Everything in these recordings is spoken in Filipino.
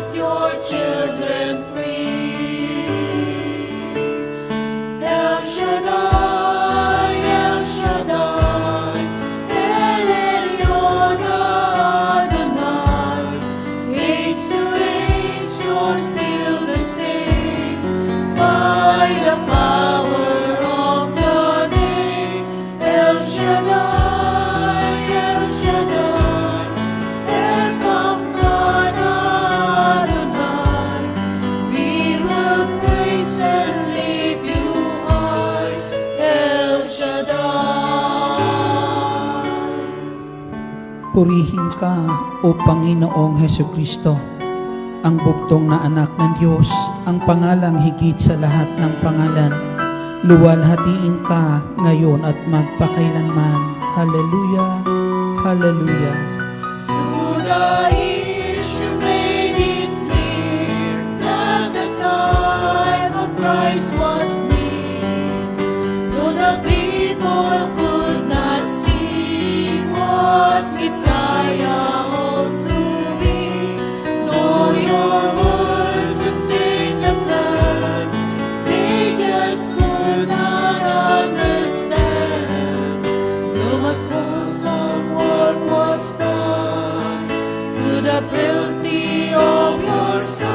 set your children free. El Shaddai, El Shaddai, El Elyon Adonai. Age to age, you're still the same. By the power of the name, El Shaddai, El Shaddai, Erkam God Adonai. We will praise and lift you high, El Shaddai. Purihin ka, O Panginoong Hesukristo, ang bugtong na anak ng Diyos, ang pangalang higit sa lahat ng pangalan. Luwalhatiin ka ngayon at magpakailanman. Hallelujah, Hallelujah. Through the years you made it clear that the time of Christ was near. Though the people could not see what Messiah ought to be, though your words would take the blood, they just could not understand. You must know some work was done through the frailty of your Son.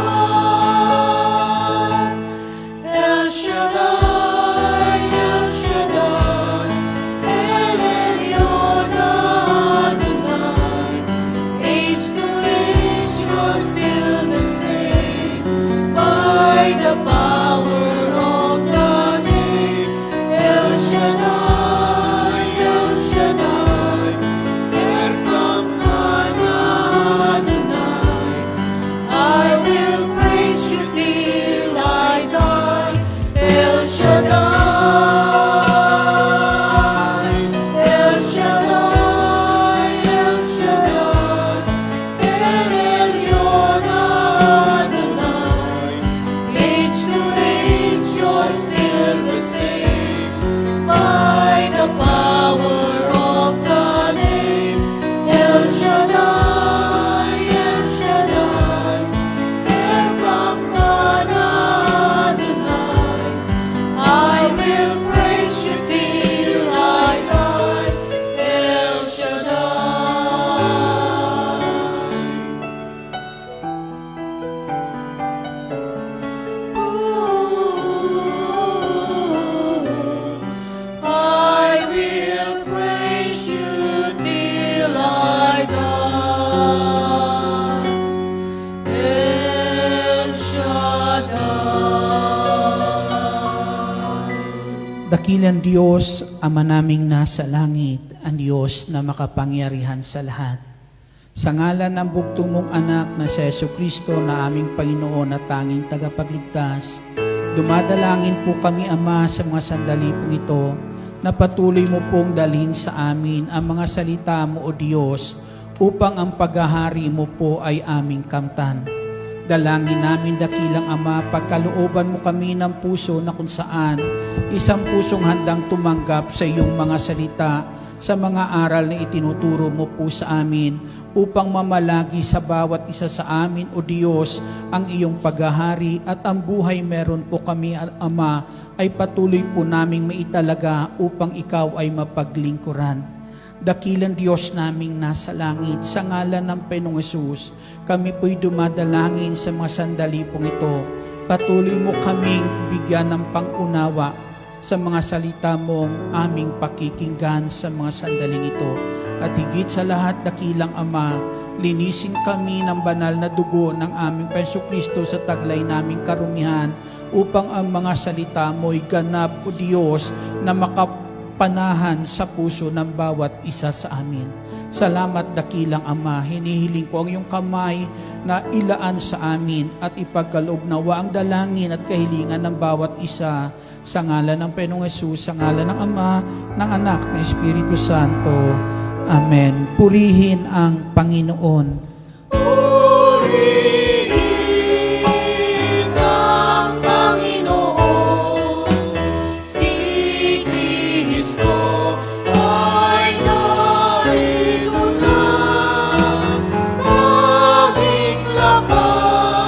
El Shaddai, El Shaddai, El Elyon Adonai. Age to age, you're still the same. By the power of the name, El Shaddai, El Shaddai, Erkam God Adonai. I will praise you till I die, El Shaddai, El Shaddai, El Shaddai, El Elyon Adonai. Age to age, you're still the same. By the power of the name, El Shaddai, El Shaddai, Erkam God Adonai. I will praise you till I die, El Shaddai. I will praise you till I die, El Shaddai. Dakilang Diyos, Ama naming nasa langit, ang Diyos na makapangyarihan sa lahat. Sa ngalan ng bugtong mong anak na si Jesucristo na aming Panginoon at tanging tagapagligtas, dumadalangin po kami, Ama, sa mga sandali pong ito, na patuloy mo pong dalhin sa amin ang mga salita mo, O Diyos, upang ang paghahari mo po ay aming kamtan. Dalangin namin, dakilang Ama, pagkalooban mo kami ng puso na kung saan isang pusong handang tumanggap sa iyong mga salita, sa mga aral na itinuturo mo po sa amin, upang mamalagi sa bawat isa sa amin, O Diyos, ang iyong paghahari at ang buhay meron po kami, Ama, ay patuloy po naming maitalaga upang ikaw ay mapaglingkuran. Dakilang Diyos naming nasa langit, sa ngalan ng Panginoong Hesus, kami po'y dumadalangin sa mga sandali pong ito. Patuloy mo kaming bigyan ng pangunawa sa mga salita mong aming pakikinggan sa mga sandaling ito. At higit sa lahat, dakilang Ama, linisin kami ng banal na dugo ng aming Jesucristo sa taglay naming karumihan, upang ang mga salita mo'y ganap, O Diyos, na makapanahan sa puso ng bawat isa sa amin. Salamat, dakilang Ama, hinihiling ko ang iyong kamay na ilaan sa amin at ipagkaloob nawa ang dalangin at kahilingan ng bawat isa sa ngalan ng Panginoong Hesus, sa ngalan ng Ama, ng Anak, ng Espiritu Santo. Amen. Purihin ang Panginoon. Purihin ang Panginoon, si Kristo ay narito na, aming lakas.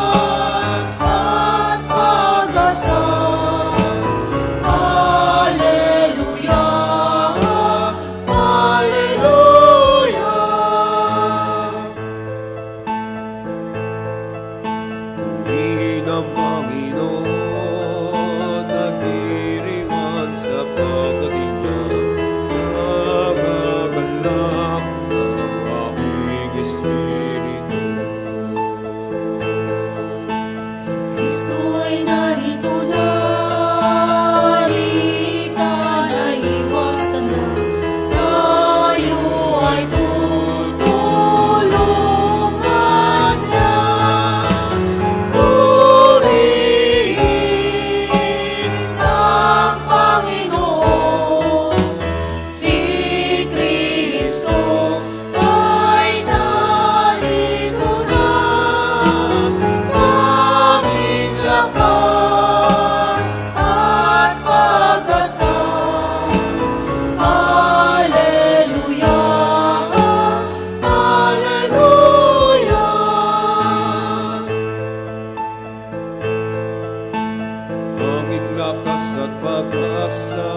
pag-asa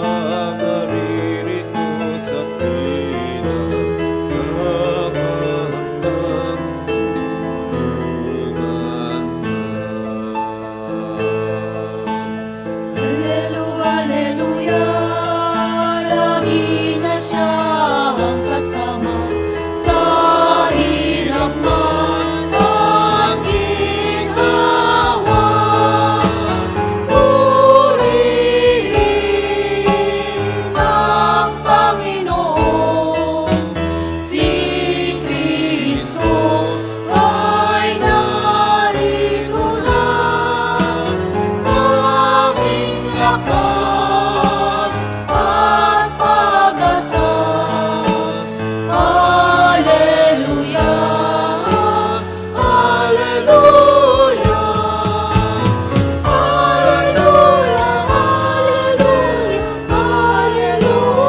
naririto sa tila nakahandang tulungan na. Hallelujah, lagi na siyang kasama sa hirap man at ginhawa. Purihin ang Panginoon, si Kristo ay narito lang, aking lakas at pag-asa. Hallelujah, hallelujah, hallelujah, hallelujah, hallelujah, hallelujah,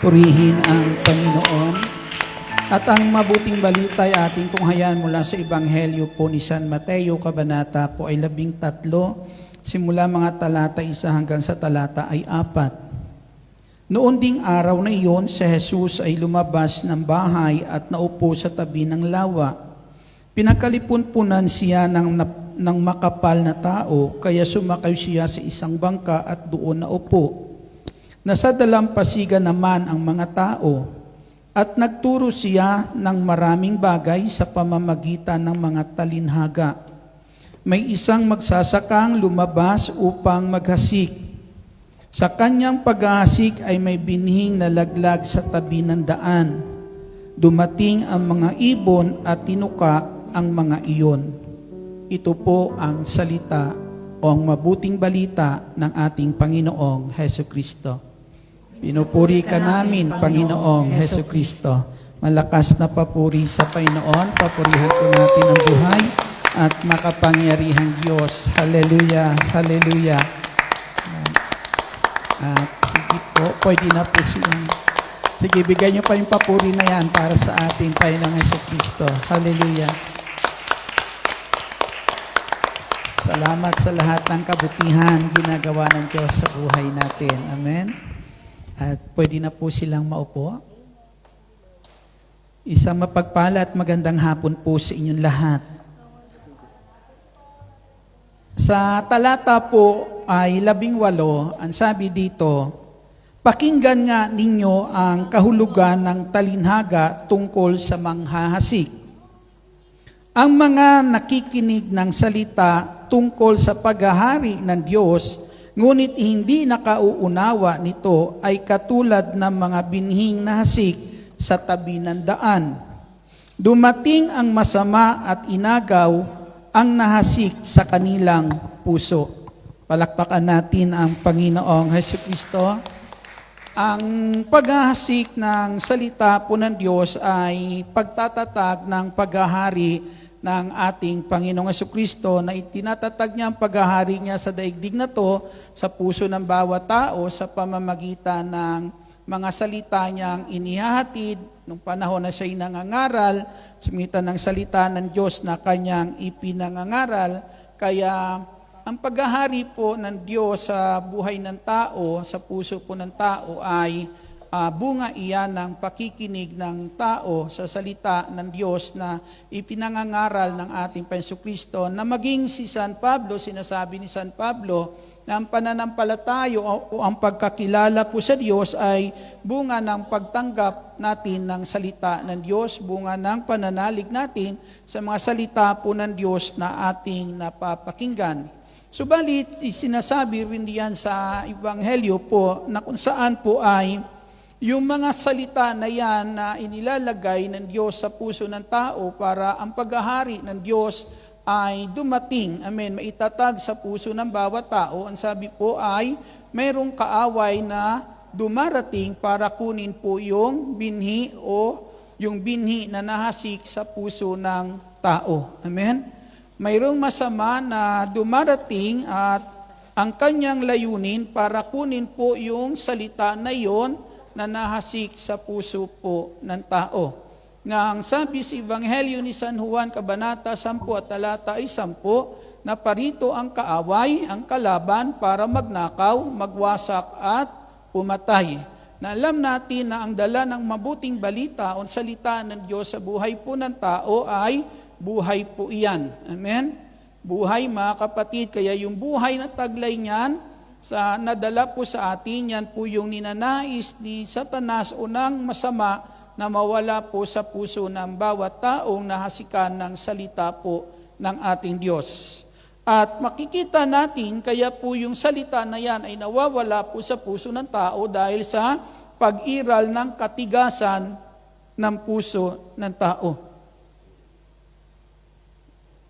Purihin ang Panginoon. At ang mabuting balita ay ating tunghayan mula sa Ebanghelyo po ni San Mateo, Kabanata po ay 13, simula mga talata 1 hanggang sa talata ay 4. Noon ding araw na iyon, si Jesus ay lumabas ng bahay at naupo sa tabi ng lawa. Pinagkalipun-punan siya ng makapal na tao, kaya sumakay siya sa isang bangka at doon naupo. Nasa dalampasigan naman ang mga tao, at nagturo siya ng maraming bagay sa pamamagitan ng mga talinhaga. May isang magsasakang lumabas upang maghasik. Sa kanyang paghahasik ay may binhing nalaglag sa tabi ng daan. Dumating ang mga ibon at tinuka ang mga iyon. Ito po ang salita o ang mabuting balita ng ating Panginoong Hesukristo. Pinupuri ka namin, Panginoong Hesukristo. Malakas na papuri sa Panginoon. Papurihan ko natin ang buhay at makapangyarihang Diyos. Hallelujah, hallelujah. At sige po, pwede na po silang. Sige, bigyan niyo pa yung papuri na yan para sa ating Panginoong Hesukristo. Hallelujah. Salamat sa lahat ng kabutihan ginagawa ng Diyos sa buhay natin. Amen. At pwede na po silang maupo. Isang mapagpala at magandang hapon po sa inyong lahat. Sa talata po ay 18, ang sabi dito, pakinggan nga ninyo ang kahulugan ng talinhaga tungkol sa manghahasik. Ang mga nakikinig ng salita tungkol sa paghahari ng Diyos, ngunit hindi nakauunawa nito ay katulad ng mga binhing nahasik sa tabi ng daan. Dumating ang masama at inagaw ang nahasik sa kanilang puso. Palakpakan natin ang Panginoong Hesukristo. Ang paghahasik ng salita po ng Diyos ay pagtatatag ng paghahari ng ating Panginoong Hesukristo na itinatatag niya ang paghahari niya sa daigdig na to, sa puso ng bawat tao sa pamamagitan ng mga salita niyang inihahatid nung panahon na siya'y nangangaral, sumitan ng salita ng Diyos na kanyang ipinangangaral. Kaya ang paghahari po ng Diyos sa buhay ng tao, sa puso po ng tao ay bunga iyan ng pakikinig ng tao sa salita ng Diyos na ipinangangaral ng ating Jesucristo, na maging si San Pablo, sinasabi ni San Pablo, na ang pananampalataya o ang pagkakilala po sa Diyos ay bunga ng pagtanggap natin ng salita ng Diyos, bunga ng pananalig natin sa mga salita po ng Diyos na ating napapakinggan. Subalit, sinasabi rin diyan sa Ebanghelyo po na kung saan po ay yung mga salita na yan na inilalagay ng Diyos sa puso ng tao para ang paghahari ng Diyos ay dumating, amen, maitatag sa puso ng bawat tao. Ang sabi po ay mayroong kaaway na dumarating para kunin po yung binhi o yung binhi na nahasik sa puso ng tao. Amen? Mayroong masama na dumarating at ang kanyang layunin para kunin po yung salita na yon na nahasik sa puso po ng tao. Nga ang sabi sa Ebanghelyo ni San Juan, Kabanata 10 at talata ay 10, na parito ang kaaway, ang kalaban para magnakaw, magwasak at pumatay. Na alam natin na ang dala ng mabuting balita o salita ng Diyos sa buhay po ng tao ay buhay po iyan. Amen? Buhay, mga kapatid, kaya yung buhay na taglay niyan, sa nadala po sa atin, yan po yung ninanais ni Satanas o ng masama na mawala po sa puso ng bawat taong nahasikan ng salita po ng ating Diyos. At makikita natin, kaya po yung salita na yan ay nawawala po sa puso ng tao dahil sa pag-iral ng katigasan ng puso ng tao.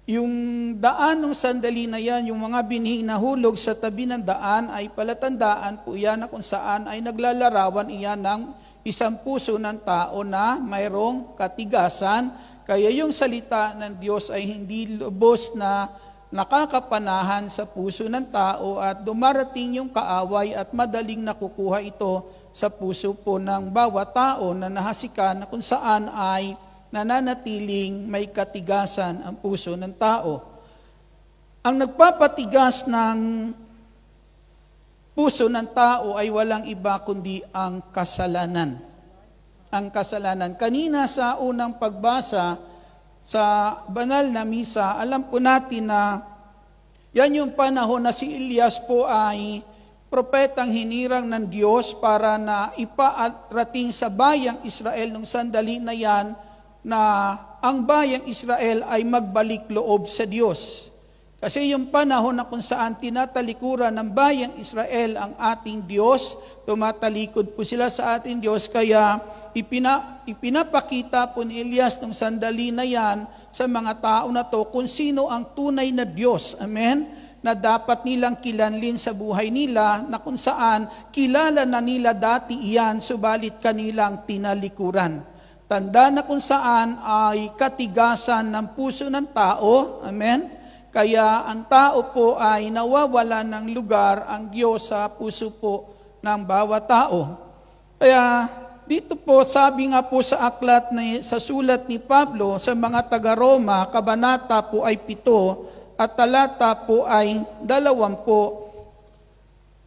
Yung daan ng sandali na yan, yung mga binhing nahulog sa tabi ng daan ay palatandaan po yan na kung saan ay naglalarawan iyan ng isang puso ng tao na mayroong katigasan. Kaya yung salita ng Diyos ay hindi lubos na nakakapanahan sa puso ng tao at dumarating yung kaaway at madaling nakukuha ito sa puso po ng bawat tao na nahasikan na kung saan ay nananatiling may katigasan ang puso ng tao. Ang nagpapatigas ng puso ng tao ay walang iba kundi ang kasalanan. Ang kasalanan. Kanina sa unang pagbasa sa banal na misa, alam po natin na yan yung panahon na si Elias po ay propetang hinirang ng Diyos para na ipaarating sa bayang Israel nung sandali na yan na ang bayang Israel ay magbalik loob sa Diyos. Kasi yung panahon na kung saan tinatalikuran ng bayang Israel ang ating Diyos, tumatalikod po sila sa ating Diyos, kaya ipinapakita po ni Elias ng sandali na yan sa mga tao na to kung sino ang tunay na Diyos. Amen? Na dapat nilang kilanlin sa buhay nila, na kung saan kilala na nila dati iyan, subalit kanilang tinalikuran. Tanda na kung saan ay katigasan ng puso ng tao. Amen? Kaya ang tao po ay nawawala ng lugar ang Diyos sa puso po ng bawat tao. Kaya dito po, sabi nga po sa aklat, sa sulat ni Pablo sa mga taga-Roma, kabanata po ay 7 at talata po ay 20.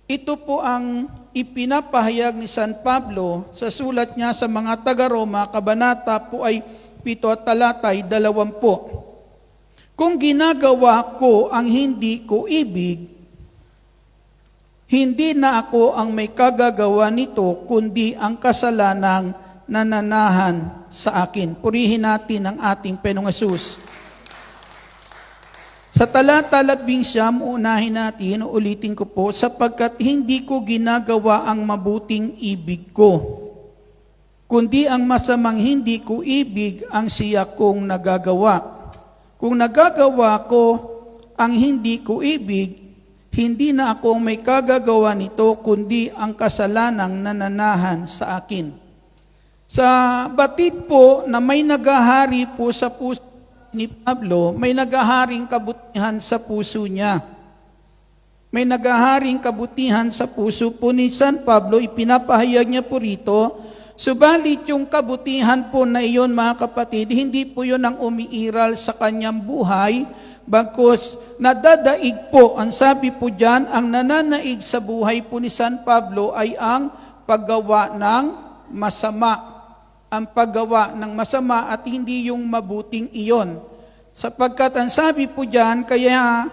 Ito po ang ipinapahayag ni San Pablo sa sulat niya sa mga taga-Roma, kabanata po ay 7 at talata ay 20. Kung ginagawa ko ang hindi ko ibig, hindi na ako ang may kagagawa nito, kundi ang kasalanang nananahan sa akin. Purihin natin ang ating Panginoong Hesus. Sa talata 11, unahin natin, ulitin ko po, sapagkat hindi ko ginagawa ang mabuting ibig ko, kundi ang masamang hindi ko ibig ang siya kong nagagawa. Kung nagagawa ko ang hindi ko ibig, hindi na ako may kagagawa nito, kundi ang kasalanang nananahan sa akin. Sa batid po na may nagahari po sa puso ni Pablo, may nagaharing kabutihan sa puso niya. May nagaharing kabutihan sa puso po ni San Pablo, ipinapahayag niya po rito. Subalit yung kabutihan po na iyon, mga kapatid, hindi po yun ang umiiral sa kanyang buhay, bagkus nadadaig po, ang sabi po dyan, ang nananaig sa buhay po ni San Pablo ay ang paggawa ng masama. Ang paggawa ng masama at hindi yung mabuting iyon. Sapagkat ang sabi po dyan, kaya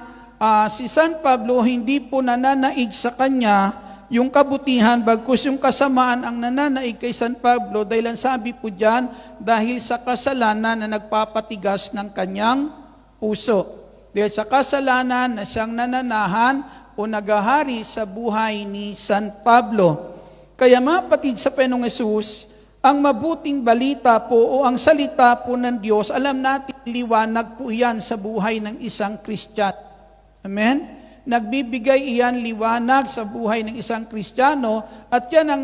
si San Pablo hindi po nananaig sa kanya yung kabutihan, bagkus yung kasamaan ang nananaig kay San Pablo, dahil ang sabi po dyan, dahil sa kasalanan na nagpapatigas ng kanyang puso. Dahil sa kasalanan na siyang nananahan o nagahari sa buhay ni San Pablo. Kaya mga kapatid sa Panginoong Hesus, ang mabuting balita po o ang salita po ng Diyos, alam natin liwanag po iyan sa buhay ng isang Kristiyano. Amen? Nagbibigay iyan liwanag sa buhay ng isang Kristiyano at yan ang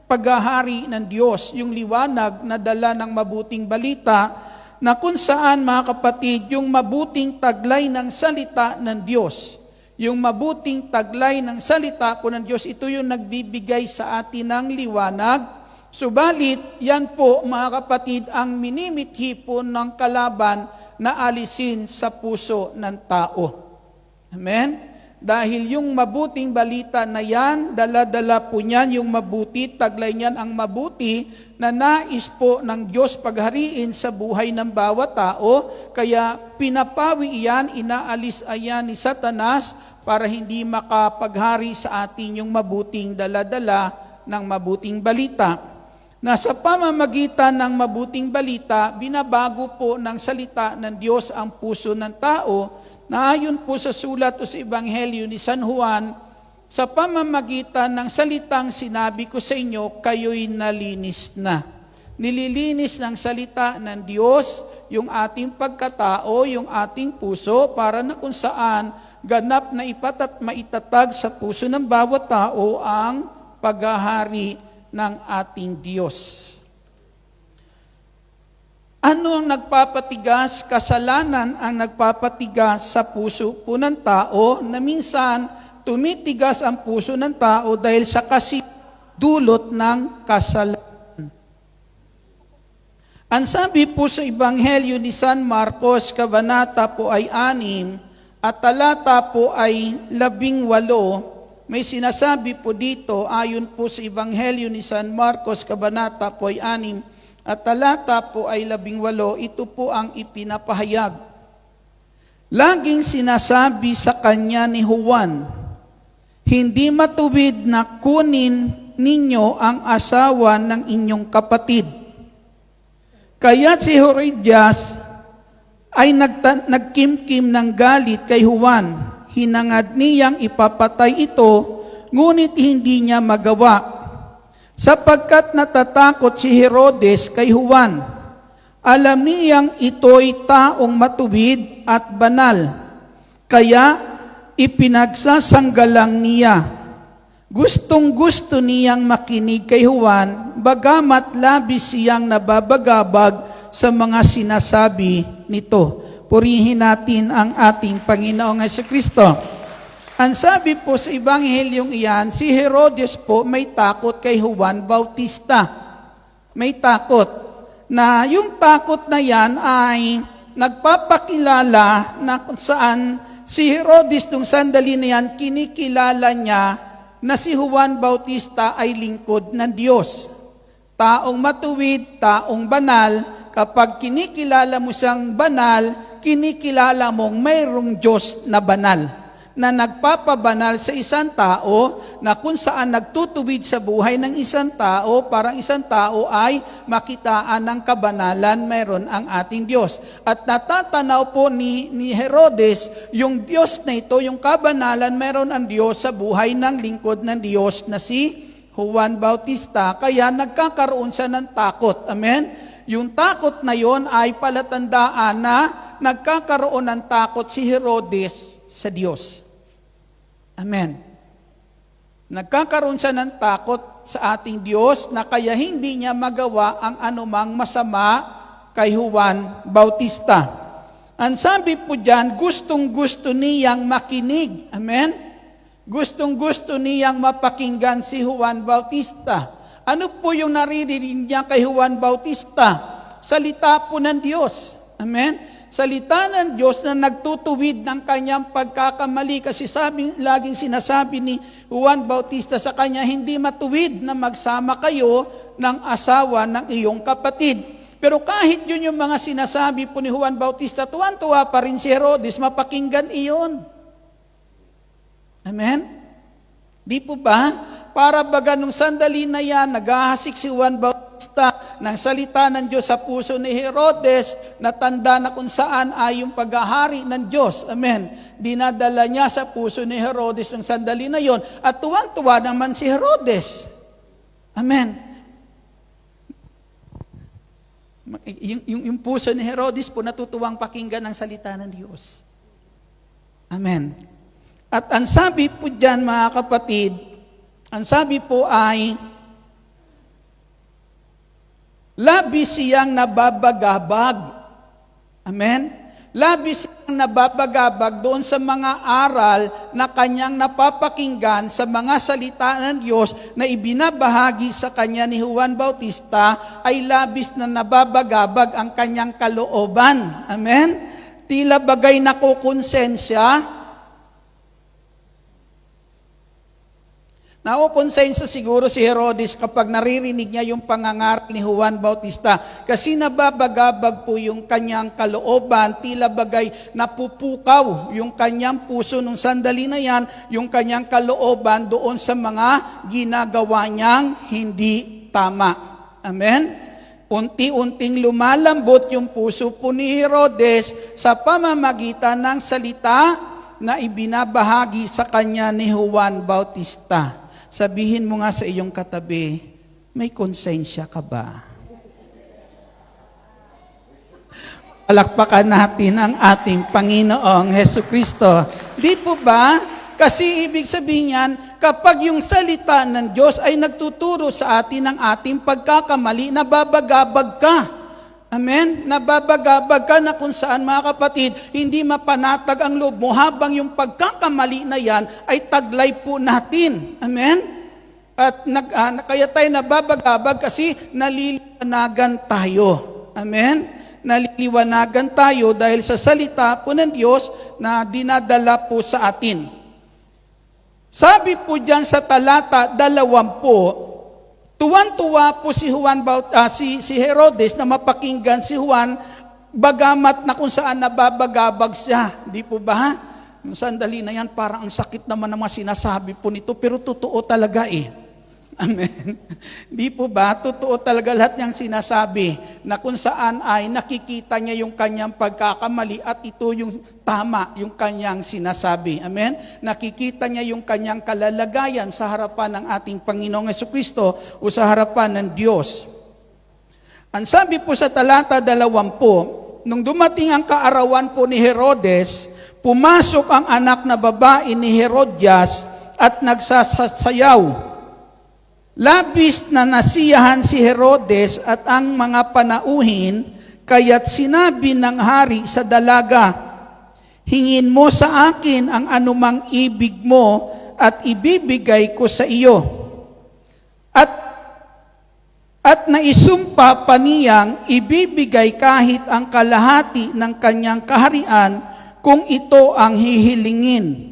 paghahari ng Diyos, yung liwanag na dala ng mabuting balita na kung saan mga kapatid, yung mabuting taglay ng salita ng Diyos. Yung mabuting taglay ng salita po ng Diyos, ito yung nagbibigay sa atin ng liwanag. Subalit, yan po mga kapatid, ang minimithi po ng kalaban na alisin sa puso ng tao. Amen? Dahil yung mabuting balita na yan, dala-dala po niyan yung mabuti, taglay niyan ang mabuti na nais po ng Diyos paghariin sa buhay ng bawat tao. Kaya pinapawi iyan, inaalis ayan ni Satanas para hindi makapaghari sa atin yung mabuting dala-dala ng mabuting balita. Na sa pamamagitan ng mabuting balita, binabago po ng salita ng Diyos ang puso ng tao, na ayon po sa sulat o sa Ebanghelyo ni San Juan, sa pamamagitan ng salitang sinabi ko sa inyo, kayo'y nalinis na. Nililinis ng salita ng Diyos yung ating pagkatao, yung ating puso, para na kung saan ganap na maitatag sa puso ng bawat tao ang paghahari ng ating Diyos. Ano ang nagpapatigas? Kasalanan ang nagpapatigas sa puso po ng tao, na minsan tumitigas ang puso ng tao dahil sa dulot ng kasalanan. Ang sabi po sa Ebanghelyo ni San Marcos, kabanata po ay 6 at talata po ay 18, may sinasabi po dito, ayon po sa Ebanghelyo ni San Marcos, kabanata po ay 6, at talata po ay 18, ito po ang ipinapahayag. Laging sinasabi sa kanya ni Juan, hindi matuwid na kunin ninyo ang asawa ng inyong kapatid. Kaya si Herodias ay nagkimkim ng galit kay Juan. Hinangad niyang ipapatay ito, ngunit hindi niya magawa, sapagkat natatakot si Herodes kay Juan. Alam niyang ito'y taong matuwid at banal, kaya ipinagsasanggalang niya. Gustong-gusto niyang makinig kay Juan, bagamat labis siyang nababagabag sa mga sinasabi nito. Purihin natin ang ating Panginoong Jesucristo. Ang sabi po sa Ebanghelyong iyan, si Herodes po may takot kay Juan Bautista. May takot. Na yung takot na yan ay nagpapakilala na kung saan si Herodes nung sandali na yan, kinikilala niya na si Juan Bautista ay lingkod ng Diyos. Taong matuwid, taong banal, kapag kinikilala mo siyang banal, kinikilala mong mayroong Diyos na banal, na nagpapabanal sa isang tao, na kung saan nagtutuwid sa buhay ng isang tao, para isang tao ay makitaan ng kabanalan, mayroon ang ating Diyos. At natatanaw po ni Herodes, yung Diyos na ito, yung kabanalan, mayroon ang Diyos sa buhay ng lingkod ng Diyos na si Juan Bautista, kaya nagkakaroon siya ng takot. Amen? Yung takot na yon ay palatandaan na nagkakaroon ng takot si Herodes sa Diyos. Amen. Nagkakaroon siya ng takot sa ating Diyos na kaya hindi niya magawa ang anumang masama kay Juan Bautista. Ang sabi po diyan, gustong-gusto niyang makinig. Amen? Gustong-gusto niyang mapakinggan si Juan Bautista. Ano po yung naririnig niya kay Juan Bautista? Salita po ng Diyos. Amen? Salita ng Diyos na nagtutuwid ng kanyang pagkakamali. Kasi laging sinasabi ni Juan Bautista sa kanya, hindi matuwid na magsama kayo ng asawa ng iyong kapatid. Pero kahit yun yung mga sinasabi po ni Juan Bautista, tuwan-tuwa pa rin si Herodes, mapakinggan iyon. Amen? Di po ba? Para baga nung sandali na yan, naghahasik si Juan Bautista ng salita ng Diyos sa puso ni Herodes, na tanda na kung saan ay yung paghahari ng Diyos. Amen. Dinadala niya sa puso ni Herodes ng sandali na yon. At tuwan-tuwa naman si Herodes. Amen. Yung puso ni Herodes po natutuwang pakinggan ang salita ng Diyos. Amen. At ang sabi po dyan, mga kapatid, ang sabi po ay, labis siyang nababagabag. Amen? Labis siyang nababagabag doon sa mga aral na kanyang napapakinggan sa mga salita ng Diyos na ibinabahagi sa kanya ni Juan Bautista, ay labis na nababagabag ang kanyang kalooban. Amen? Tila bagay nakukonsensya. Nakukonsensya siguro si Herodes kapag naririnig niya yung pangangaral ni Juan Bautista. Kasi nababagabag po yung kanyang kalooban, tila bagay napupukaw yung kanyang puso nung sandali na yan, yung kanyang kalooban doon sa mga ginagawa niyang hindi tama. Amen? Unti-unting lumalambot yung puso po ni Herodes sa pamamagitan ng salita na ibinabahagi sa kanya ni Juan Bautista. Sabihin mo nga sa iyong katabi, may konsensya ka ba? Palakpakan natin ang ating Panginoong Hesukristo. Di po ba? Kasi ibig sabihin yan, kapag yung salita ng Diyos ay nagtuturo sa atin ng ating pagkakamali, nababagabag ka. Amen? Nababagabag ka na kung saan, mga kapatid, hindi mapanatag ang loob mo habang yung pagkakamali na yan ay taglay po natin. Amen? At kaya tayo nababagabag kasi naliliwanagan tayo. Amen? Naliliwanagan tayo dahil sa salita po ng Diyos na dinadala po sa atin. Sabi po dyan sa talata 20, tuwan-tuwa po si Herodes na mapakinggan si Juan, bagamat na kung saan nababagabag siya. Di po ba? Yung sandali na yan, parang ang sakit naman ng mga sinasabi po nito, pero totoo talaga eh. Amen. Di po ba? Totoo talaga lahat niyang sinasabi na kung saan ay nakikita niya yung kanyang pagkakamali at ito yung tama, yung kanyang sinasabi. Amen? Nakikita niya yung kanyang kalalagayan sa harapan ng ating Panginoong Hesukristo o sa harapan ng Diyos. Ang sabi po sa talata 20, nung dumating ang kaarawan po ni Herodes, pumasok ang anak na babae ni Herodias at nagsasayaw. Labis na nasiyahan si Herodes at ang mga panauhin, kaya't sinabi ng hari sa dalaga, hingin mo sa akin ang anumang ibig mo at ibibigay ko sa iyo. At naisumpa pa niyang ibibigay kahit ang kalahati ng kanyang kaharian kung ito ang hihilingin.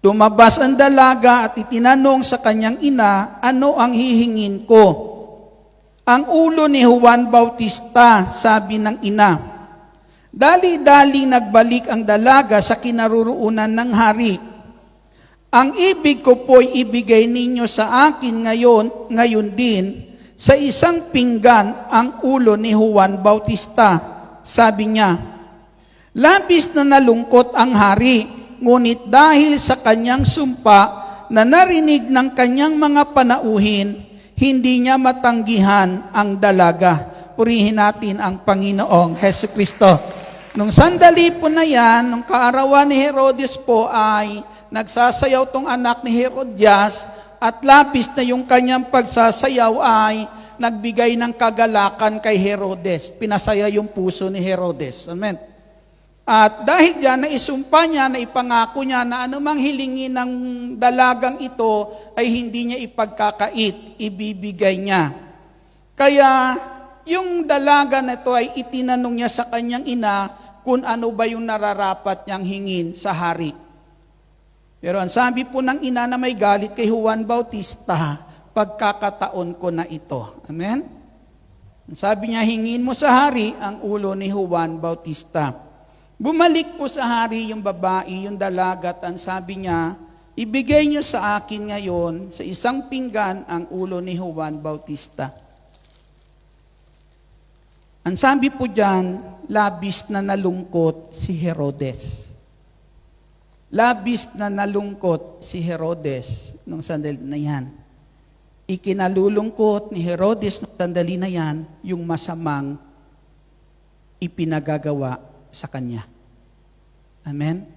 Lumabas ang dalaga at itinanong sa kanyang ina, ano ang hihingin ko? Ang ulo ni Juan Bautista, sabi ng ina. Dali-dali nagbalik ang dalaga sa kinaroroonan ng hari. Ang ibig ko po'y ibigay ninyo sa akin ngayon din, sa isang pinggan ang ulo ni Juan Bautista. Sabi niya, labis na nalungkot ang hari, ngunit dahil sa kanyang sumpa na narinig ng kanyang mga panauhin, hindi niya matanggihan ang dalaga. Purihin natin ang Panginoong Hesukristo. Nung sandali po na yan, nung kaarawan ni Herodes po ay nagsasayaw tong anak ni Herodias at labis na yung kanyang pagsasayaw ay nagbigay ng kagalakan kay Herodes. Pinasaya yung puso ni Herodes. Amen. At dahil diyan, naisumpa niya, na ipangako niya na anumang hilingin ng dalagang ito ay hindi niya ipagkakait, ibibigay niya. Kaya yung dalaga na ito ay itinanong niya sa kanyang ina kung ano ba yung nararapat niyang hingin sa hari. Pero ang sabi po ng ina na may galit kay Juan Bautista, pagkakataon ko na ito. Amen? Ang sabi niya, hingin mo sa hari ang ulo ni Juan Bautista. Bumalik po sa hari yung babae, yung dalagat, ang sabi niya, ibigay niyo sa akin ngayon sa isang pinggan ang ulo ni Juan Bautista. Ang sabi po diyan, labis na nalungkot si Herodes. Labis na nalungkot si Herodes nung sandali na yan. ikinalulungkot ni Herodes na sandali na yan, yung masamang ipinagagawa sa kanya. Amen?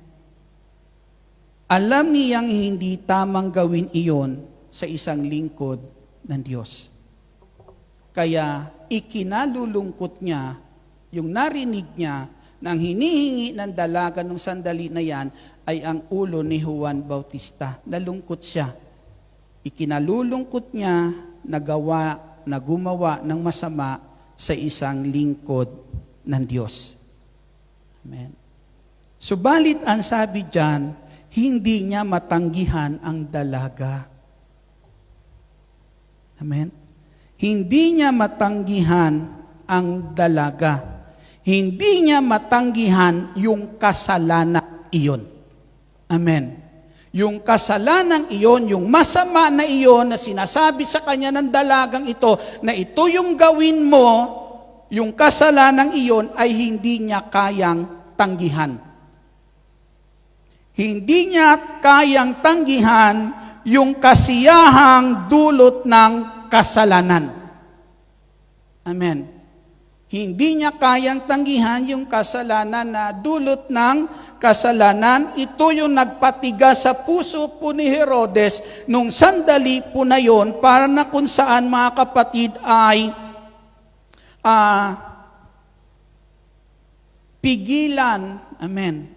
Alam niyang hindi tamang gawin iyon sa isang lingkod ng Diyos. Kaya ikinalulungkot niya, yung narinig niya, nang hinihingi ng dalaga ng sandali na yan, ay ang ulo ni Juan Bautista. Nalungkot siya. Ikinalulungkot niya na gumawa ng masama sa isang lingkod ng Diyos. Amen. Subalit ang sabi diyan, hindi niya matanggihan ang dalaga. Amen. Hindi niya matanggihan ang dalaga. Hindi niya matanggihan yung kasalanan iyon. Amen. Yung kasalanan iyon, yung masama na iyon na sinasabi sa kanya ng dalagang ito, na ito yung gawin mo, yung kasalanan iyon ay hindi niya kayang tanggihan. Hindi niya kayang tanggihan yung kasiyahang dulot ng kasalanan. Amen. Hindi niya kayang tanggihan yung kasalanan na dulot ng kasalanan. Ito yung nagpatigas sa puso po ni Herodes nung sandali po na yon, para na kung saan, mga kapatid, ay pigilan. Amen.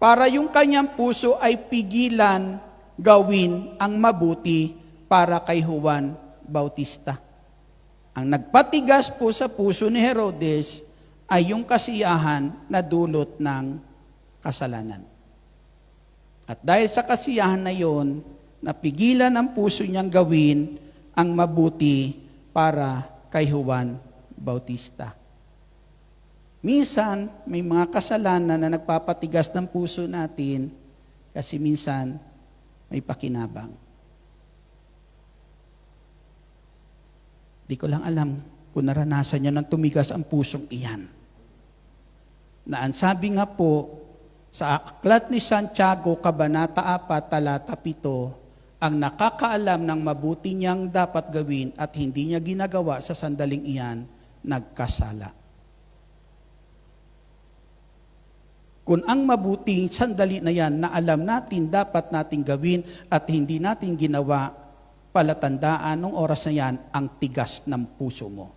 Para yung kanyang puso ay pigilan gawin ang mabuti para kay Juan Bautista. Ang nagpatigas po sa puso ni Herodes ay yung kasiyahan na dulot ng kasalanan. At dahil sa kasiyahan na yon, napigilan ang puso niyang gawin ang mabuti para kay Juan Bautista. Minsan, may mga kasalanan na nagpapatigas ng puso natin kasi minsan may pakinabang. Di ko lang alam kung naranasan niya nang tumigas ang pusong iyan. Na ang sabi nga po, sa Aklat ni Santiago, Kabanata 4, Talata 7, ang nakakaalam ng mabuti niyang dapat gawin at hindi niya ginagawa sa sandaling iyan, nagkasala. Kung ang mabuting sandali na yan na alam natin dapat nating gawin at hindi natin ginawa, palatandaan ng oras na yan ang tigas ng puso mo.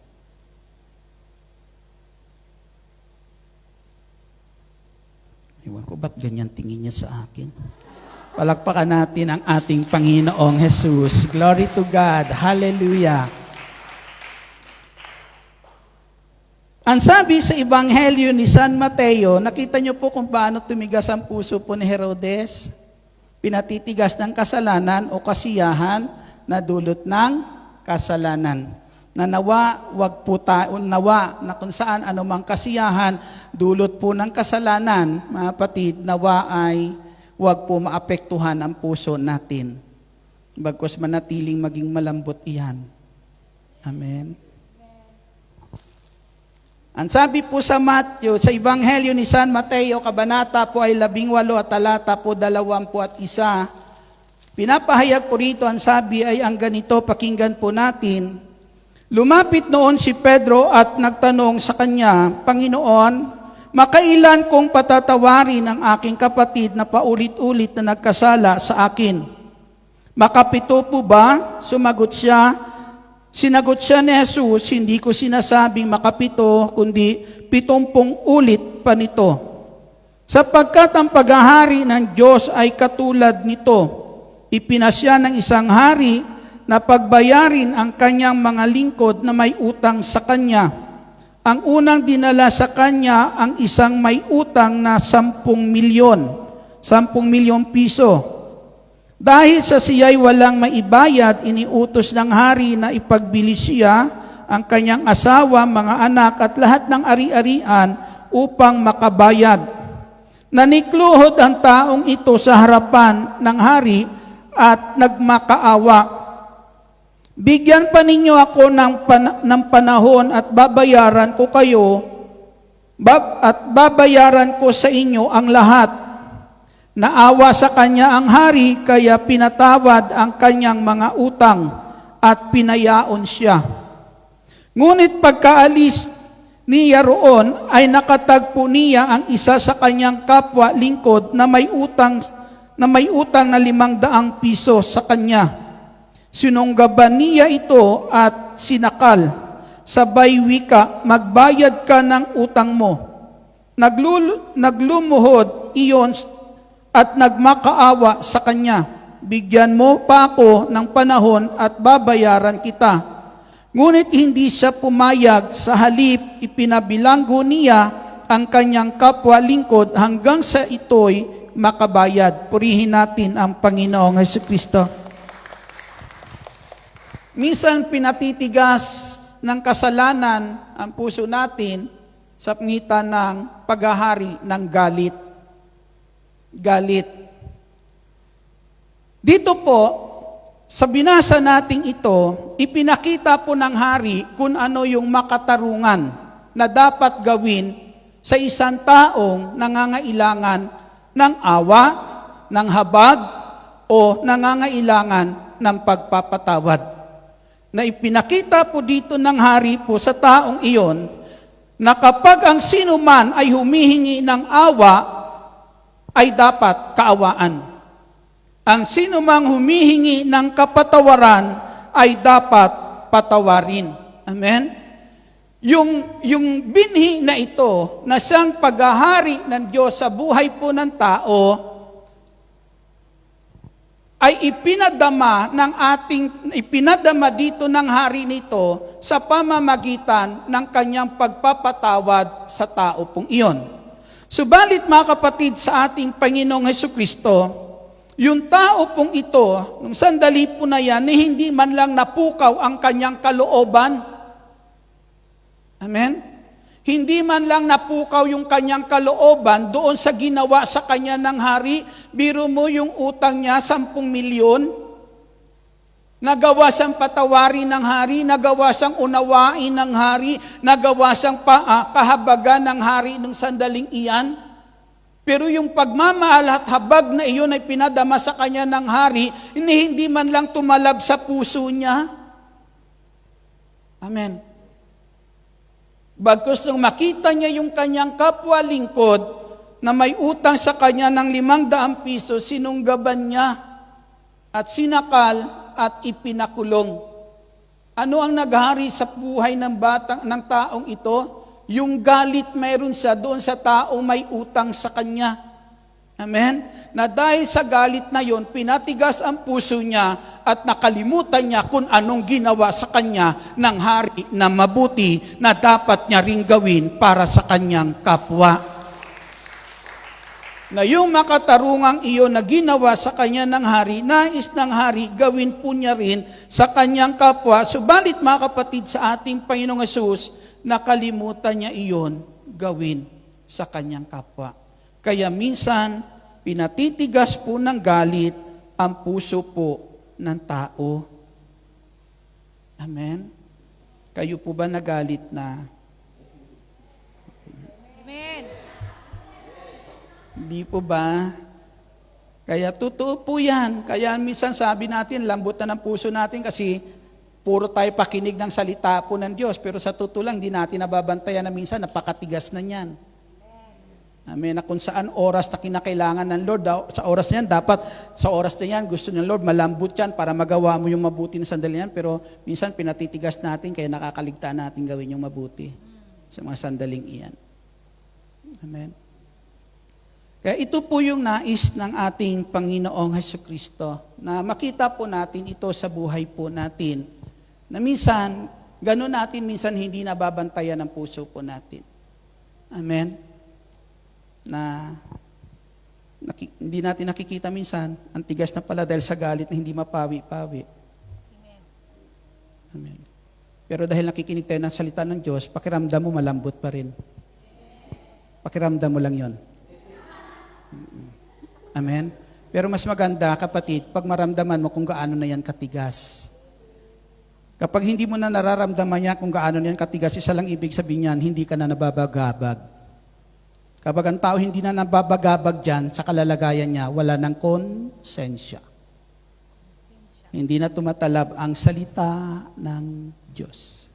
Ewan ko ba't ganyan tingin niya sa akin. Palakpakan natin ang ating Panginoong Jesus. Glory to God. Hallelujah. Ang sabi sa Ebanghelyo ni San Mateo, nakita niyo po kung paano tumigas ang puso po ni Herodes. Pinatitigas ng kasalanan o kasiyahan na dulot ng kasalanan. Na nawa, wag po nawa na kung saan anumang kasiyahan, dulot po ng kasalanan, mga kapatid, nawa ay wag po maapektuhan ang puso natin. Bagkus manatiling maging malambot iyan. Amen. Ang sabi po sa Matthew, sa Ebanghelyo ni San Mateo, kabanata po ay 18 at talata po 21, pinapahayag po rito, ang sabi ay ang ganito, pakinggan po natin. Lumapit noon si Pedro at nagtanong sa kanya, Panginoon, makailan kong patatawarin ang aking kapatid na paulit-ulit na nagkasala sa akin? Makapito po ba? Sinagot siya ni Jesus, hindi ko sinasabing makapito, kundi 70 ulit pa nito. Sapagkat ang paghahari ng Diyos ay katulad nito. Ipinasya ng isang hari na pagbayarin ang kanyang mga lingkod na may utang sa kanya. Ang unang dinala sa kanya ang isang may utang na 10 milyong piso. Dahil sa siya'y walang maibayad, iniutos ng hari na ipagbili siya ang kanyang asawa, mga anak at lahat ng ari-arian upang makabayad. Nanikluhod ang taong ito sa harapan ng hari at nagmakaawa. Bigyan pa ninyo ako ng panahon at babayaran ko kayo at babayaran ko sa inyo ang lahat. Naawa sa kanya ang hari, kaya pinatawad ang kanyang mga utang. at pinayaon siya. Ngunit pagkaalis niya roon ay nakatagpo niya ang isa sa kanyang kapwa lingkod na may utang na 500 piso sa kanya. Sinunggaban niya ito at sinakal. Sabay wika, magbayad ka ng utang mo. Naglumuhod iyon at nagmakaawa sa kanya. Bigyan mo pa ako ng panahon at babayaran kita. Ngunit hindi siya pumayag, sa halip ipinabilanggo niya ang kanyang kapwa lingkod hanggang sa ito'y makabayad. Purihin natin ang Panginoong Jesucristo. Minsan pinatitigas ng kasalanan ang puso natin sa pangitan ng paghahari ng galit. Galit. Dito po, sa binasa nating ito, ipinakita po ng hari kung ano yung makatarungan na dapat gawin sa isang taong nangangailangan ng awa, ng habag, o nangangailangan ng pagpapatawad. Na ipinakita po dito ng hari po sa taong iyon, na kapag ang sino man ay humihingi ng awa, ay dapat kaawaan. Ang sino mang humihingi ng kapatawaran ay dapat patawarin. Amen? Yung binhi na ito, na siyang paghahari ng Diyos sa buhay po ng tao, ay ipinadama dito ng hari nito sa pamamagitan ng kanyang pagpapatawad sa tao pong iyon. Subalit mga kapatid sa ating Panginoong Jesucristo, yung tao pong ito, nung sandali po na yan, hindi man lang napukaw ang kanyang kalooban. Amen? Hindi man lang napukaw yung kanyang kalooban doon sa ginawa sa kanya ng hari. Biro mo yung utang niya, 10 milyon. Nagawa siyang patawarin ng hari, nagawa siyang unawain ng hari, nagawa siyang kahabagan ng hari nung sandaling iyan. Pero yung pagmamahal at habag na iyon ay pinadama sa kanya ng hari, hindi man lang tumalab sa puso niya. Amen. Bagkus nung makita niya yung kanyang kapwa lingkod na may utang sa kanya ng 500 piso, sinunggaban niya at sinakal at ipinakulong. Ano ang naghari sa buhay ng taong ito? Yung galit meron siya doon sa taong may utang sa kanya. Amen? Na dahil sa galit na yon, pinatigas ang puso niya at nakalimutan niya kung anong ginawa sa kanya ng hari na mabuti na dapat niya ring gawin para sa kanyang kapwa. Na yung makatarungang iyon na ginawa sa kanya ng hari, nais ng hari, gawin po niya rin sa kanyang kapwa. Subalit mga kapatid sa ating Panginoong Hesus, nakalimutan niya iyon gawin sa kanyang kapwa. Kaya minsan, pinatitigas po ng galit ang puso po ng tao. Amen? Kayo po ba nagalit na? Amen. Hindi po ba? Kaya totoo po yan. Kaya minsan sabi natin, lambot na ng puso natin kasi puro tayo pakinig ng salita po ng Diyos, pero sa totoo lang, di natin nababantayan na minsan napakatigas na niyan. Amen. Na kung saan oras na kinakailangan ng Lord, sa oras na yan, dapat sa oras na yan, gusto ng Lord, malambot yan para magawa mo yung mabuti na sandali yan, pero minsan pinatitigas natin, kaya nakakaligtaan natin gawin yung mabuti sa mga sandaling iyan. Amen. Kaya ito po yung nais ng ating Panginoong Jesucristo, na makita po natin ito sa buhay po natin, na minsan, gano'n natin minsan hindi nababantayan ang puso po natin. Amen? Na hindi natin nakikita minsan, ang tigas na pala dahil sa galit na hindi mapawi-pawi. Amen. Amen. Pero dahil nakikinig tayo ng salita ng Diyos, pakiramdam mo malambot pa rin. Pakiramdam mo lang yon. Amen? Pero mas maganda, kapatid, pag maramdaman mo kung gaano na yan katigas. Kapag hindi mo na nararamdaman niya kung gaano na yan katigas, isa lang ibig sabihin niyan, hindi ka na nababagabag. Kapag ang tao hindi na nababagabag dyan sa kalalagayan niya, wala ng konsensya. Hindi na tumatalab ang salita ng Diyos.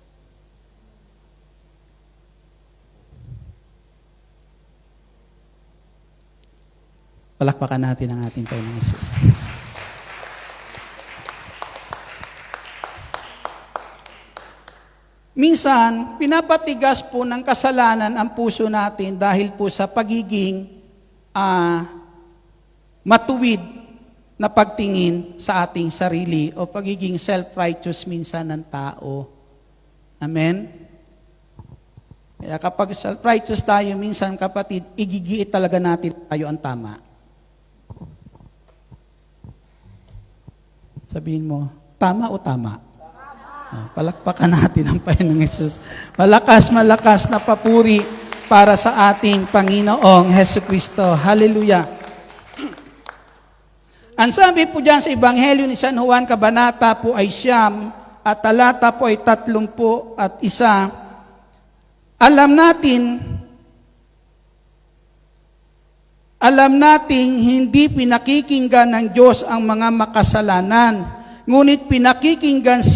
Palakpakan natin ang ating Panginoong Hesus. Minsan, pinapatigas po ng kasalanan ang puso natin dahil po sa pagiging matuwid na pagtingin sa ating sarili o pagiging self-righteous minsan ng tao. Amen? Kaya kapag self-righteous tayo, minsan kapatid, igigiit talaga natin tayo ang tama. Sabihin mo, tama o tama? Palakpakan natin ang Panginoong Hesus. Malakas na papuri para sa ating Panginoong Hesukristo. Hallelujah. Ang sabi po dyan sa Ebanghelyo ni San Juan, kabanata po ay 9 at talata po ay 31. Alam nating hindi pinakikinggan ng Diyos ang mga makasalanan, ngunit pinakikinggan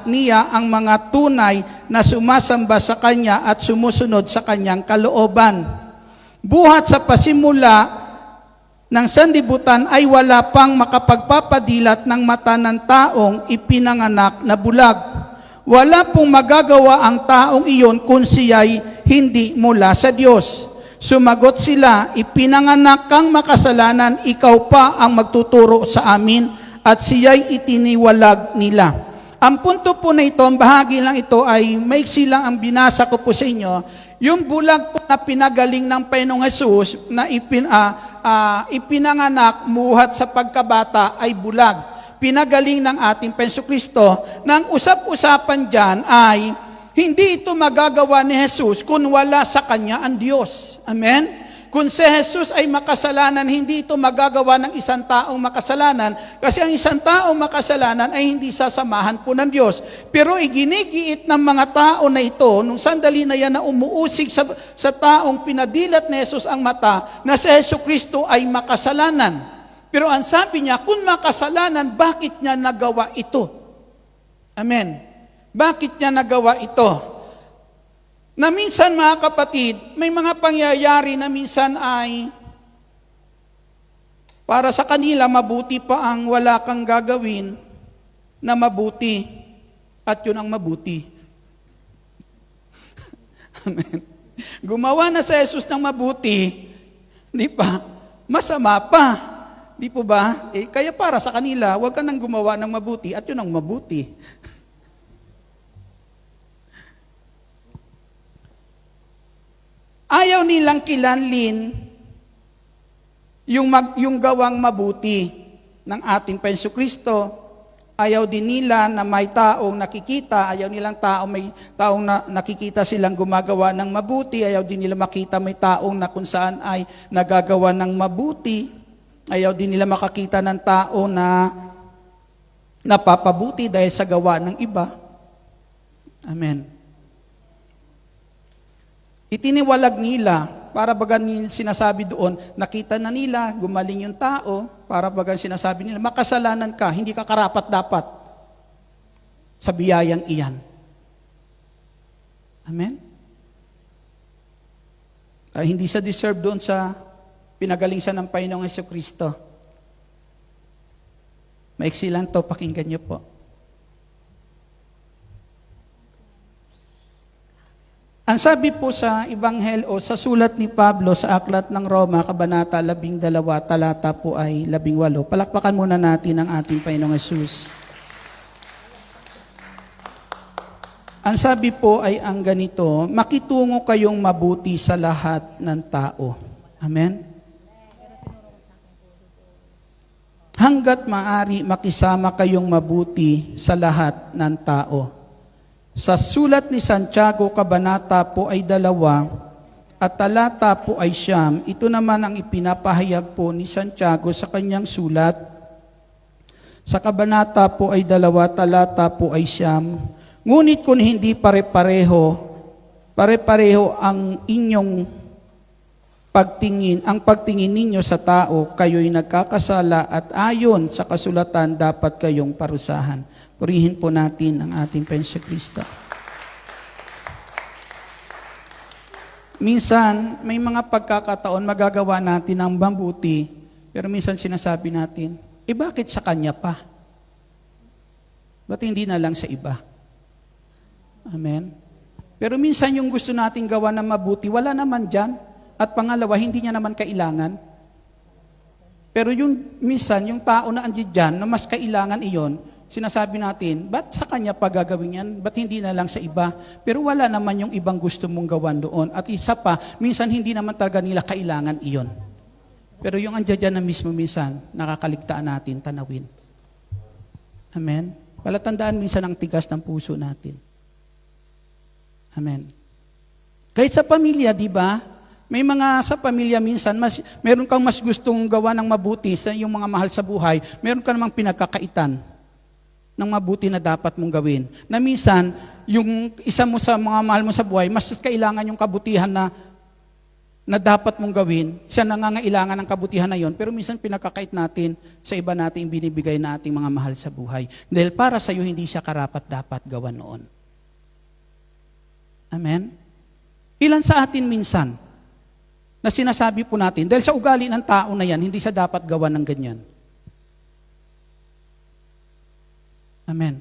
niya ang mga tunay na sumasamba sa Kanya at sumusunod sa Kanyang kalooban. Buhat sa pasimula ng sanlibutan ay wala pang makapagpapadilat ng mata ng taong ipinanganak na bulag. Wala pong magagawa ang taong iyon kung siya'y hindi mula sa Diyos. Sumagot sila, ipinanganak kang makasalanan, ikaw pa ang magtuturo sa amin, at siya'y itiniwalag nila. Ang punto po na ito, ang bahagi lang ito ay maiksi lang ang binasa ko po sa inyo. Yung bulag po na pinagaling ng Panginoong Hesus na ipinanganak muhat sa pagkabata ay bulag. Pinagaling ng ating Panginoong Kristo. Nang usap-usapan dyan ay hindi ito magagawa ni Hesus kung wala sa Kanya ang Diyos. Amen? Kung si Jesus ay makasalanan, hindi ito magagawa ng isang taong makasalanan kasi ang isang taong makasalanan ay hindi sasamahan po ng Diyos. Pero iginigiit ng mga tao na ito, nung sandali na yan na umuusig sa taong pinadilat ni Jesus ang mata, na si Jesucristo ay makasalanan. Pero ang sabi niya, kung makasalanan, bakit niya nagawa ito? Amen. Bakit niya nagawa ito? Na minsan mga kapatid, may mga pangyayari na minsan ay para sa kanila mabuti pa ang wala kang gagawin na mabuti at yun ang mabuti. Amen. Gumawa na si Jesus ng mabuti, di ba? Masama pa. Di po ba? Kaya para sa kanila, huwag ka nang gumawa ng mabuti at yun ang mabuti. Ayaw nilang kilanlin yung gawang mabuti ng ating Panginoong Kristo. Ayaw din nila na may taong nakikita, ayaw nilang may taong nakikita silang gumagawa ng mabuti, ayaw din nila makita may taong na kung saan ay nagagawa ng mabuti, ayaw din nila makakita ng tao na napapabuti dahil sa gawa ng iba. Amen. Itiniwalag nila, para bagang sinasabi doon, nakita na nila, gumaling yung tao, para bagang sinasabi nila, makasalanan ka, hindi ka karapat-dapat sa biyayang iyan. Amen? Hindi siya deserve doon sa pinagaling siya ng Panginoong Jesucristo. Maiksi lang to, pakinggan niyo po. Ang sabi po sa Ebanghelyo, sa sulat ni Pablo sa Aklat ng Roma, Kabanata 12, talata po ay 18. Palakpakan muna natin ang ating Panginoong Hesus. Ang sabi po ay ang ganito, makitungo kayong mabuti sa lahat ng tao. Amen? Hanggat maaari makisama kayong mabuti sa lahat ng tao. Sa sulat ni Santiago, kabanata po ay 2, at talata po ay 9. Ito naman ang ipinapahayag po ni Santiago sa kanyang sulat. Sa kabanata po ay 2, talata po ay 9. Ngunit kung hindi pare-pareho ang inyong ang pagtingin ninyo sa tao, kayo'y nagkakasala at ayon sa kasulatan dapat kayong parusahan. Purihin po natin ang ating Panginoong Kristo. Minsan, may mga pagkakataon magagawa natin ang mabuti, pero minsan sinasabi natin, bakit sa kanya pa? Ba't hindi na lang sa iba? Amen? Pero minsan yung gusto nating gawa ng mabuti, wala naman dyan. At pangalawa, hindi niya naman kailangan. Pero yung minsan, yung tao na andyan dyan, na mas kailangan iyon, sinasabi natin, ba't sa kanya pa gagawin yan? Ba't hindi na lang sa iba? Pero wala naman yung ibang gusto mong gawan doon. At isa pa, minsan hindi naman talaga nila kailangan iyon. Pero yung andyan dyan na mismo minsan, nakakaligtaan natin, tanawin. Amen? Palatandaan minsan ang tigas ng puso natin. Amen. Kahit sa pamilya, di ba? May mga sa pamilya minsan, meron kang mas gustong gawa ng mabuti sa yung mga mahal sa buhay, meron ka namang pinagkakaitan ng mabuti na dapat mong gawin. Na minsan, yung isa mo sa mga mahal mo sa buhay, mas kailangan yung kabutihan na dapat mong gawin, siya nangangailangan ng kabutihan na yon, pero minsan pinagkakait natin sa iba nating binibigay na ating mga mahal sa buhay. Dahil para sa iyo, hindi siya karapat-dapat gawa noon. Amen? Ilan sa atin minsan, na sinasabi po natin, dahil sa ugali ng tao na yan, hindi siya dapat gawa ng ganyan. Amen.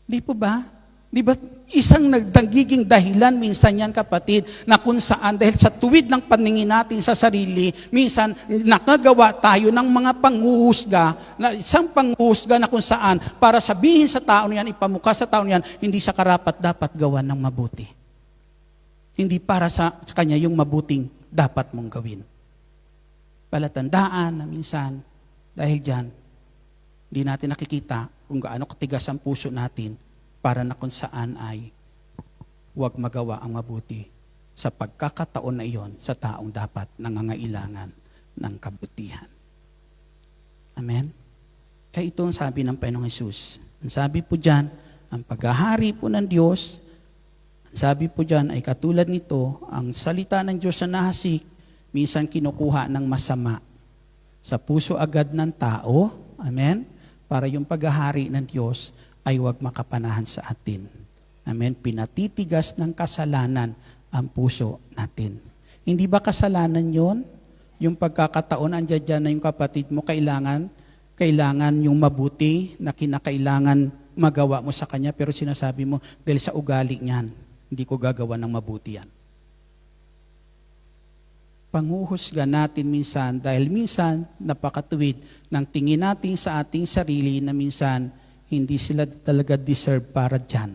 Di po ba? Di ba isang nagiging dahilan minsan yan, kapatid, na kung saan, dahil sa tuwid ng paningin natin sa sarili, minsan nakagawa tayo ng mga panghuhusga, na isang panghuhusga na kung saan, para sabihin sa tao niyan, ipamukha sa tao niyan, hindi siya karapat-dapat gawa ng mabuti. Hindi para sa kanya yung mabuting dapat mong gawin. Palatandaan na minsan, dahil dyan, hindi natin nakikita kung gaano katigas ang puso natin para na kung saan ay huwag magawa ang mabuti sa pagkakataon na iyon sa taong dapat nangangailangan ng kabutihan. Amen? Kaya ito ang sabi ng Panginoong Hesus. Ang sabi po dyan, ang paghahari po ng Diyos, sabi po dyan ay katulad nito, ang salita ng Diyos na nahasik, minsan kinukuha ng masama sa puso agad ng tao, amen, para yung paghahari ng Diyos ay huwag makapanahan sa atin. Amen, pinatitigas ng kasalanan ang puso natin. Hindi ba kasalanan yon? Yung pagkakataon, andyan dyan na yung kapatid mo, kailangan yung mabuti na kinakailangan magawa mo sa kanya, pero sinasabi mo, dahil sa ugali niyan, hindi ko gagawa ng mabuti yan. Panghuhusga natin minsan dahil minsan napakatuwid ng tingin natin sa ating sarili na minsan hindi sila talaga deserve para dyan.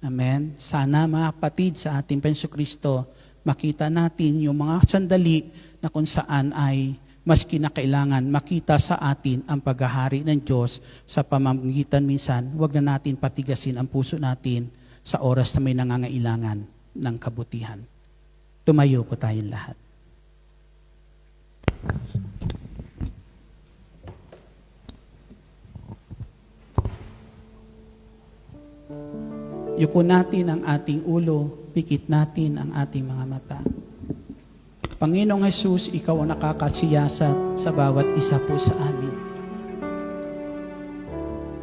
Amen? Sana mga kapatid sa ating Panginoong Kristo, makita natin yung mga sandali na kung saan ay mas kinakailangan makita sa atin ang paghahari ng Diyos sa pamamagitan minsan, huwag na natin patigasin ang puso natin sa oras na may nangangailangan ng kabutihan. Tumayo po tayong lahat. Yuko natin ang ating ulo, pikit natin ang ating mga mata. Panginoong Hesus, Ikaw ang nakakasiyasat sa bawat isa po sa amin.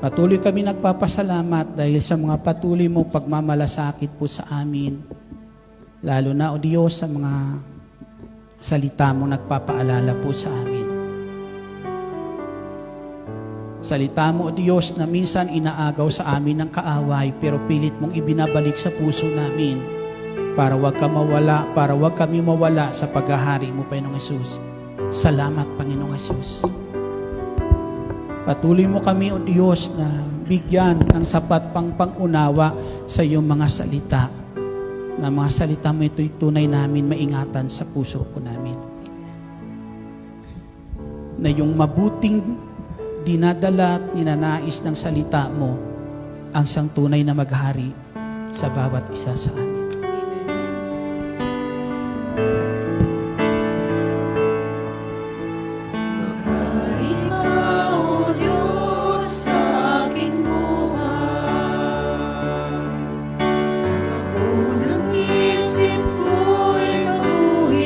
Patuloy kami nagpapasalamat dahil sa mga patuloy mong pagmamalasakit po sa amin. Lalo na, O Diyos, sa mga salita mo nagpapaalala po sa amin. Salita mo, O Diyos, na minsan inaagaw sa amin ng kaaway, pero pilit mong ibinabalik sa puso namin para wag kami mawala sa paghahari mo, Panginoong Hesus. Salamat, Panginoong Hesus. Patuloy mo kami, O Diyos, na bigyan ng sapat pang pangunawa sa iyong mga salita. Na mga salita mo ito'y tunay namin maingatan sa puso po namin. Na yung mabuting dinadala at ninanais ng salita mo ang siyang tunay na maghari sa bawat isa sa amin. Maghari ka, O Diyos, sa aking buhay. Ang unang isip ko'y baguhin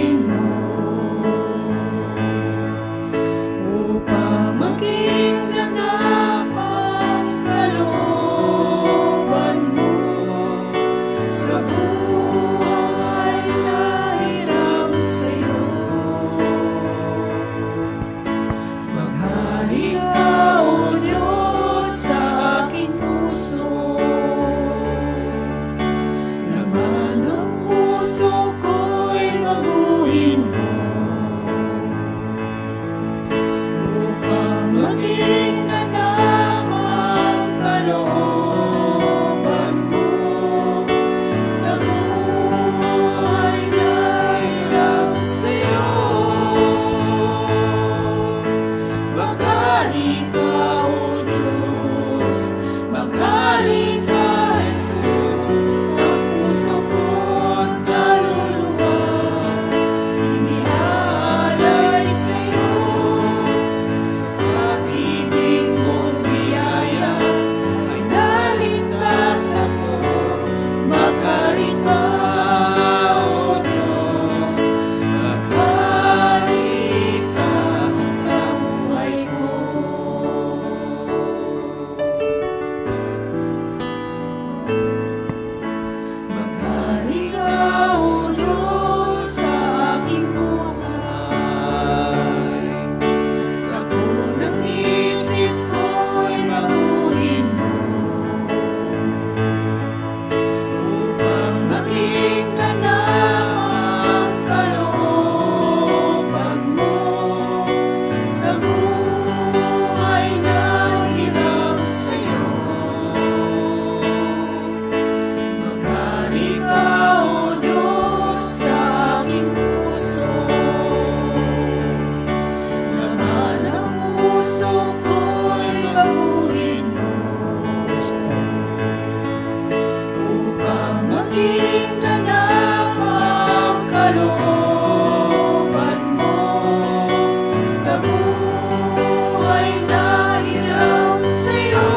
sa buhay na hiram sa'yo. Maghari ka, O Diyos, sa aking puso. Laman ng puso ko'y baguhin mo, upang maging ganap ang kalooban mo sa buhay na hiram sa'yo. Maghari ka, O Diyos, maghari ka, Jesus, sa puso ko't kaluluwa. Iniaalay sa'yo, sa pag-ibig mo't biyaya, ay naligtas ako. Maghari ka, O Diyos, maghari ka sa buhay ko. Maghari ka, O Diyos, sa aking buhay. Tapo ng isip ko'y baguhin mo, upang maging ganap ang kalooban mo sa buhay na hiram sa'yo. Maghari ka, O Diyos, sa aking puso. Laman ng puso ko'y baguhin mo, upang maging ganap ang kalooban mo sa buhay na hiram sa'yo.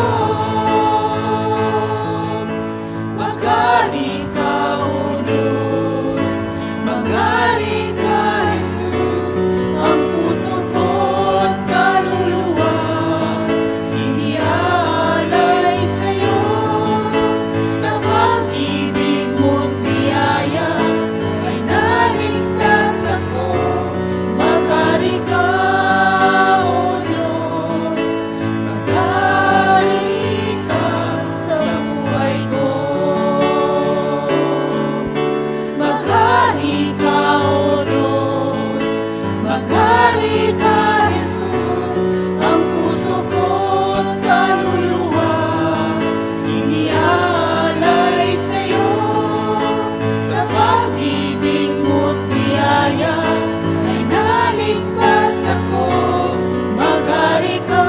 Maghari ka, O Diyos, maghari ka, Jesus, ang puso ko't kaluluwa. Iniaalay sa'yo, sa pag-ibig mo't biyaya, ay naligtas ako. Maghari ka, O Diyos, maghari ka sa buhay ko. Maghari ka, O Diyos, maghari ka, Jesus, ang puso ko't kaluluwa. Iniaalay sa'yo, sa pag-ibig mo't biyaya, ay naligtas ako. Maghari ka,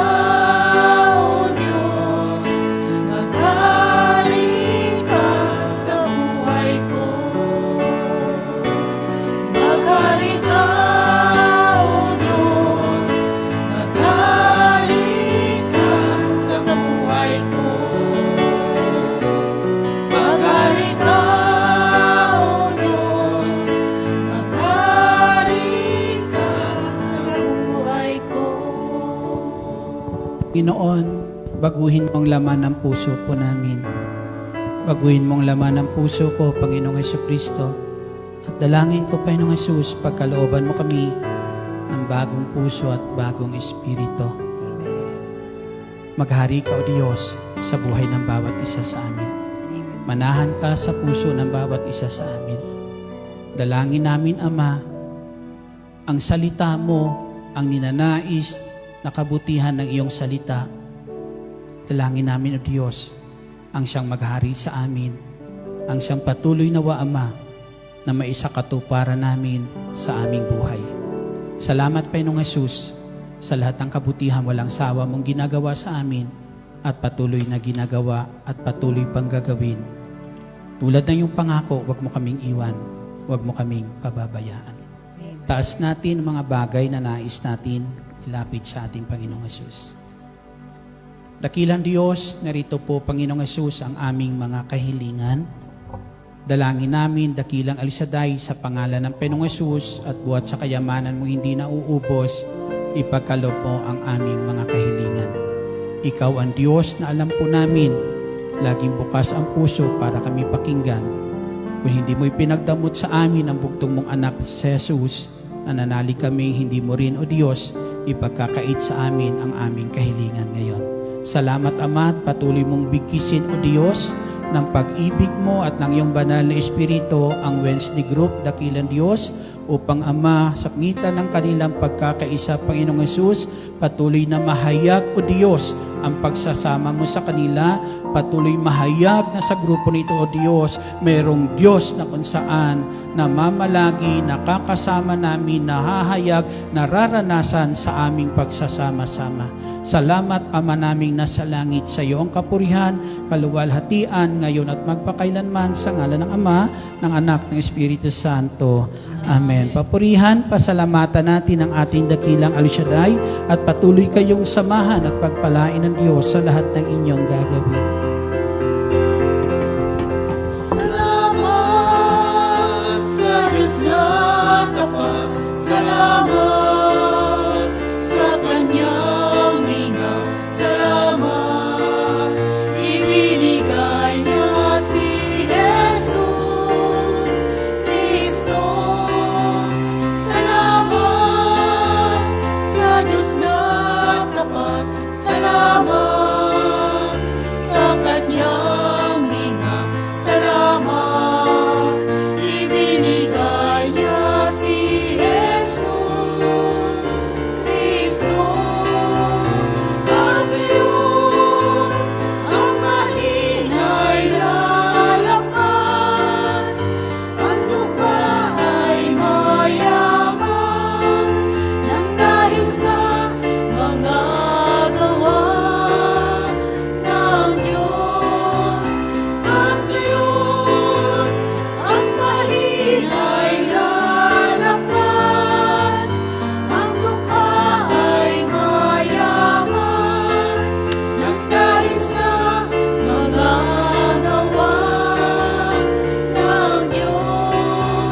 O Diyos, maghari ka sa buhay ko. Maghari ka, O Diyos, maghari ka sa buhay ko. Maghari ka, O Diyos, maghari ka sa buhay ko. Panginoon, baguhin mo ang laman ng puso po namin. Baguhin mo ang laman ng puso ko, Panginoong Jesucristo. At dalangin ko, Panginoong Jesus, pagkalooban mo kami ng bagong puso at bagong espiritu. Maghari ka, O Diyos, sa buhay ng bawat isa sa amin. Manahan ka sa puso ng bawat isa sa amin. Dalangin namin, Ama, ang salita mo, ang ninanais na kabutihan ng iyong salita. Dalangin namin, O Diyos, ang siyang maghari sa amin, ang siyang patuloy nawa, Ama, na maisakatuparan namin sa aming buhay. Salamat, Panginoong Jesus, sa lahat ng kabutihan walang sawa mong ginagawa sa amin at patuloy na ginagawa at patuloy pang gagawin. Tulad ng iyong pangako, huwag mo kaming iwan, huwag mo kaming pababayaan. Taas natin ang mga bagay na nais natin ilapit sa ating Panginoong Jesus. Dakilang Diyos, narito po, Panginoong Jesus, ang aming mga kahilingan. Dalangin namin, dakilang Alisaday, sa pangalan ng Panginoong Jesus at buhat sa kayamanan mo hindi nauubos, ipagkaloob mo ang aming mga kahilingan. Ikaw ang Diyos na alam po namin, laging bukas ang puso para kami pakinggan. Kung hindi mo ipinagdamot sa amin ang bugtong mong anak si Jesus, nananalig kami, hindi mo rin, O Diyos, ipagkakait sa amin ang aming kahilingan ngayon. Salamat, Ama, at patuloy mong bigkisin, O Diyos, ng pag-ibig mo at ng iyong banal na Espiritu ang Wednesday Group, Dakilang Diyos, upang Ama, sa pangitan ng kanilang pagkakaisa, Panginoong Hesus, patuloy na mahayag, O Diyos, ang pagsasama mo sa kanila, patuloy mahayag na sa grupo nito, O Diyos, mayroong Diyos na kung saan namamalagi, nakakasama namin, nahahayag, nararanasan sa aming pagsasama-sama. Salamat, Ama naming nasa langit, sa iyo ang kapurihan, kaluwalhatian, ngayon at magpakailanman, sa ngalan ng Ama, ng Anak, ng Espiritu Santo. Amen. Papurihan, pasalamatan natin ang ating dakilang El Shaddai at patuloy kayong samahan at pagpalain ng Diyos sa lahat ng inyong gagawin. Salamat sa Diyos na tapat. Salamat sa Kanyang linga. Salamat, ibinigay niya si Jesus Cristo. Salamat sa Diyos na tapat. Salamat sa Kanyang linga. Salamat, ibinigay niya si Jesus Cristo. At ngayon, ang mahina'y lalakas, ang dukha ay mayaman, nang dahil sa mga gawa ng Diyos. At ngayon, ang mahina'y lalakas, ang dukha ay mayaman, nang dahil sa mga gawa ng Diyos.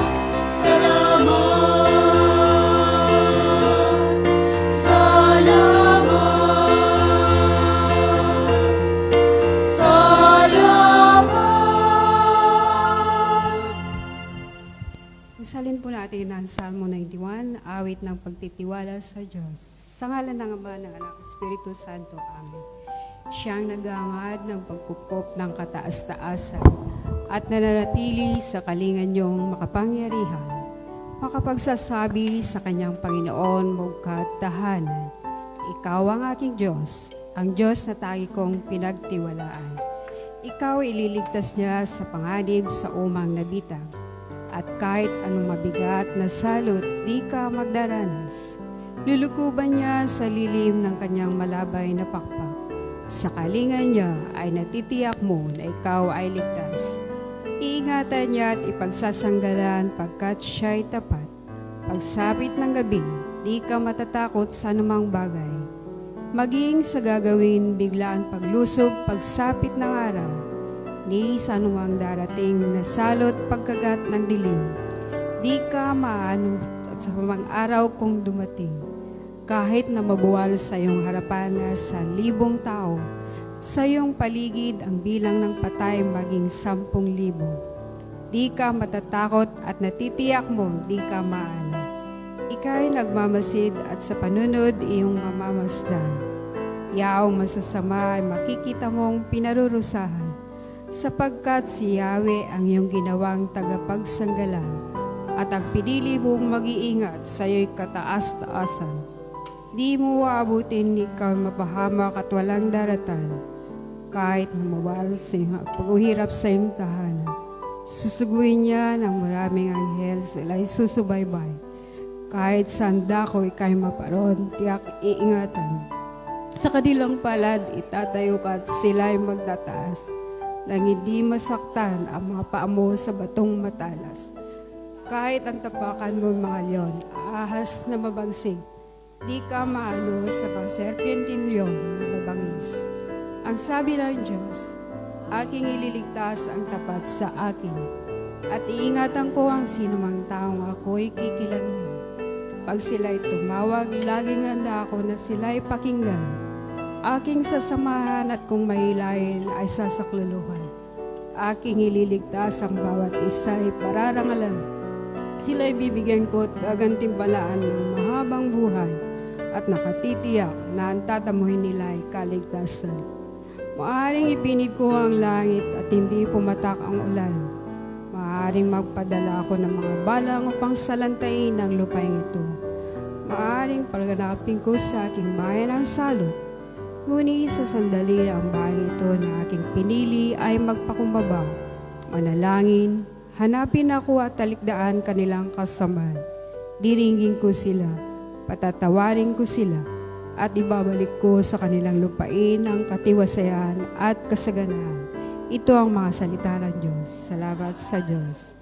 Salamat, salamat. Isalin po natin ang Salmo 91, awit ng pagtitiwala sa Diyos. Sa ngalan ng Ama, ng Anak, ng Espiritu Santo. Amen. Siyang nagangad ng pagkupkop ng kataas-taasan at nananatili sa kalingan niyong makapangyarihan, makapagsasabi sa kanyang Panginoon mong katahanan. Ikaw ang aking Diyos, ang Diyos na tagi kong pinagtiwalaan. Ikaw ililigtas niya sa panganib sa umang nabitag. At kahit anong mabigat na salot, di ka magdaranas. Lulukuban niya sa lilim ng kanyang malabay na pakpak. Sa kalingan niya ay natitiyak mo na ikaw ay ligtas. Iingatan niya at ipagsasanggalan pagkat siya'y tapat. Pagsapit ng gabi, di ka matatakot sa anumang bagay. Maging sa gagawin, biglaan paglusob, pagsapit ng araw. Ni sa anumang darating na salot pagkagat ng dilim. Di ka maano at sa pamang araw kung dumating. Kahit na mabuwal sa iyong harapan na sa 1,000 tao, sa iyong paligid ang bilang ng patay maging 10,000. Di ka matatakot at natitiyak mo, di ka maano. Ika'y nagmamasid at sa panunod iyong mamamasdan. Yaong masasama ay makikita mong pinarurusahan, sapagkat si Yahweh ang iyong ginawang tagapagsanggalan at ang pinili mong mag-iingat sa iyo'y kataas-taasan. Di mo aabutin, ikaw mapahamak at walang daratan, kahit na mawal sa iyong pag-uhirap sa iyong tahanan. Susuguin niya ng maraming anghel, sila'y susubaybay. Kahit saan dako ika'y maparoon, tiyak iingatan. Sa kanilang palad itatayo ka at sila'y magtataas, nang hindi masaktan ang mga paa mo sa batong matalas. Kahit ang tapakan mo mga leon, ahas na mabagsig, di ka maano sa mga serpentin leon na mabangis. Ang sabi ng Diyos, aking ililigtas ang tapat sa akin, at iingatan ko ang sinumang taong ako'y kikilanman. Pag sila'y tumawag, laging handa ako na sila'y pakinggan. Aking sasamahan at kung mahilayin ay sasakluluhan. aking ililigtas ang bawat isa'y pararangalan. Sila'y bibigyan ko at gagantimpalaan ng mahabang buhay at nakatitiyak na ang tatamuhin nila ay kaligtasan. Maaring ipinid ko ang langit at hindi pumatak ang ulan. Maaring magpadala ako ng mga balang upang salantain ang lupain ito. Maaring pagganapin ko sa aking bayan ang salot. Ngunit sa sandali ang bayan ito na aking pinili ay magpakumbaba. Manalangin, hanapin ako at talikdaan kanilang kasamaan. Diringgin ko sila, patatawarin ko sila, at ibabalik ko sa kanilang lupain ang katiwasayan at kasaganahan. Ito ang mga salita ng Diyos. Salamat sa Diyos.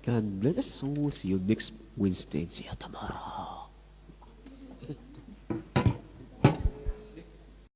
God bless us all. See you next Wednesday. See you tomorrow.